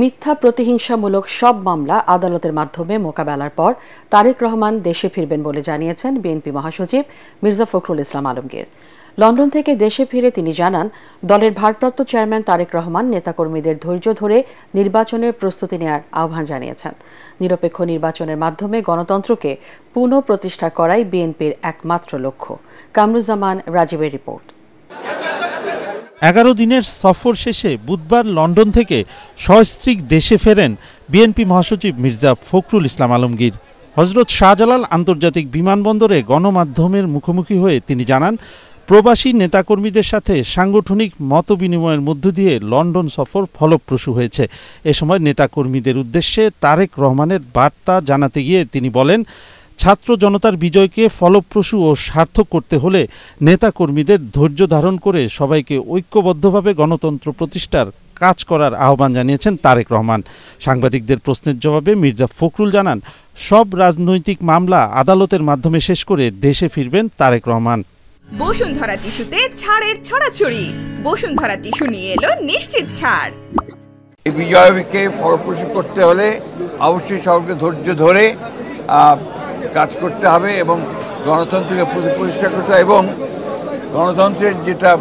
মিথ্যা প্রতিহিংসামূলক সব মামলা আদালতের মাধ্যমে মোকাবেলার পর তারেক রহমান দেশে ফিরবেন বলে জানিয়েছেন বিএনপি মহাসচিব মির্জা ফখরুল ইসলাম আলমগীর। লন্ডন থেকে দেশে ফিরে তিনি জানান, দলের ভারপ্রাপ্ত চেয়ারম্যান তারেক রহমান নেতাকর্মীদের ধৈর্য ধরে নির্বাচনের প্রস্তুতি নেওয়ার আহ্বান জানিয়েছেন। নিরপেক্ষ নির্বাচনের মাধ্যমে গণতন্ত্রকে পুনঃপ্রতিষ্ঠা করাই বিএনপির একমাত্র লক্ষ্য। কামরুজ্জামান রাজীবের রিপোর্ট। 11 দিনের সফর শেষে বুধবার লন্ডন থেকে সস্ত্রীক দেশে ফেরেন বিএনপি মহাসচিব মির্জা ফখরুল ইসলাম আলমগীর। হযরত শাহজালাল আন্তর্জাতিক বিমানবন্দরে গণমাধ্যমের মুখোমুখি হয়ে তিনি জানান, প্রবাসী নেতাকর্মীদের সাথে সাংগঠনিক মতবিনিময়ের মধ্য দিয়ে লন্ডন সফর ফলপ্রসূ হয়েছে। এ সময় নেতাকর্মীদের উদ্দেশ্যে তারেক রহমানের বার্তা জানাতে গিয়ে তিনি বলেন, ছাত্র জনতার বিজয়কে ফলপ্রসূ ও সার্থক করতে হলে নেতাকর্মীদের ধৈর্য ধারণ করে সবাইকে ঐক্যবদ্ধভাবে গণতন্ত্র প্রতিষ্ঠার কাজ করার আহ্বান জানিয়েছেন তারেক রহমান। সাংবাদিকদের প্রশ্নের জবাবে মির্জা ফখরুল জানান, সব রাজনৈতিক মামলা আদালতের মাধ্যমে শেষ করে দেশে ফিরবেন তারেক রহমান। বসুন্ধরা টিস্যুতে ছাড়ের ছড়াছড়ি। বসুন্ধরা টিস্যু নিয়ে এলো নিশ্চিত ছাড়। এই বিজয়কে ফলপ্রসূ করতে হলে অবশ্যই সবাইকে ধৈর্য ধরে কাজ করতে হবে এবং গণতন্ত্রকে প্রতিষ্ঠা করতে হবে এবং গণতন্ত্রের যেটা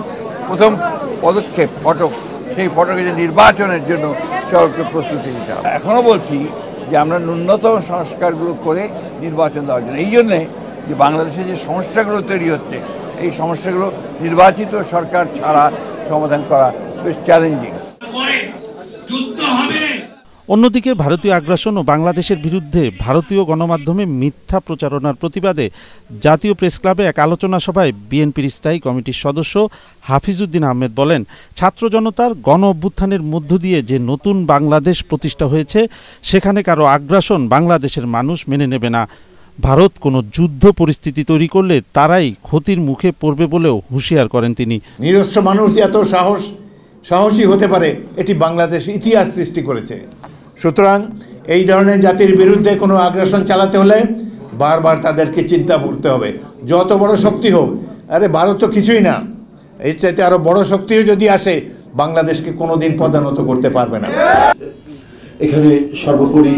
প্রথম পদক্ষেপ ফটক, সেই ফটকে যে নির্বাচনের জন্য সবাইকে প্রস্তুতি নিতে হবে। এখনও বলছি যে আমরা ন্যূনতম সংস্কারগুলো করে নির্বাচন দেওয়ার জন্য, এই জন্যে যে বাংলাদেশে যে সমস্যাগুলো তৈরি হচ্ছে, এই সমস্যাগুলো নির্বাচিত সরকার ছাড়া সমাধান করা বেশ চ্যালেঞ্জিং। অন্যদিকে ভারতীয় আগ্রাসন ও বাংলাদেশের বিরুদ্ধে ভারতীয় গণমাধ্যমে মিথ্যা প্রচারণার প্রতিবাদে জাতীয় প্রেস ক্লাবে এক আলোচনা সভায় বিএনপির স্থায়ী কমিটির সদস্য হাফিজউদ্দিন আহমেদ বলেন, ছাত্র জনতার গণ অভ্যুত্থানের মধ্য দিয়ে যে নতুন বাংলাদেশ প্রতিষ্ঠা হয়েছে, সেখানে কারো আগ্রাসন বাংলাদেশের মানুষ মেনে নেবে না। ভারত কোনো যুদ্ধ পরিস্থিতি তৈরি করলে তারাই ক্ষতির মুখে পড়বে বলেও হুঁশিয়ার করেন তিনি। নিরস্ত্র মানুষ এত সাহসী হতে পারে, এটি বাংলাদেশ ইতিহাস সৃষ্টি করেছে। সুতরাং এই ধরনের জাতির বিরুদ্ধে কোনো আগ্রাসন চালাতে হলে বারবার তাদেরকে চিন্তা করতে হবে, যত বড় শক্তি হোক। আরে ভারত তো কিছুই না, এর চাইতে আরো বড় শক্তিও যদি আসে, বাংলাদেশকে কোনোদিন পদানত করতে পারবে না। এখানে সর্বোপরি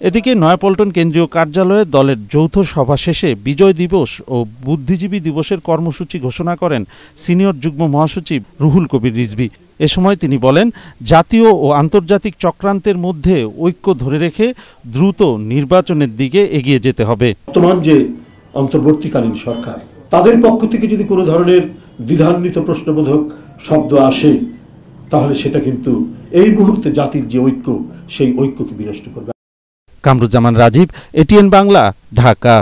এদিকে নয়াপল্টন কেন্দ্রীয় কার্যালয়ে দলের যৌথ সভা শেষে বিজয় দিবস ও বুদ্ধিজীবী দিবসের কর্মসূচি ঘোষণা করেন সিনিয়র যুগ্ম মহাসচিব রুহুল কবির রিজভী। এ সময় তিনি বলেন, জাতীয় ও আন্তর্জাতিক চক্রান্তের মধ্যে ঐক্য ধরে রেখে দ্রুত নির্বাচনের দিকে এগিয়ে যেতে হবে। বর্তমান যে অন্তর্বর্তীকালীন সরকার, তাদের পক্ষ থেকে যদি কোনো ধরনের দ্বিধান্বিত প্রশ্নবোধক শব্দ আসে, তাহলে সেটা কিন্তু এই মুহূর্তে জাতির যে ঐক্য, সেই ঐক্যকে বিনষ্ট করবে। কামরুজ্জামান রাজীব, এটিএন বাংলা, ঢাকা।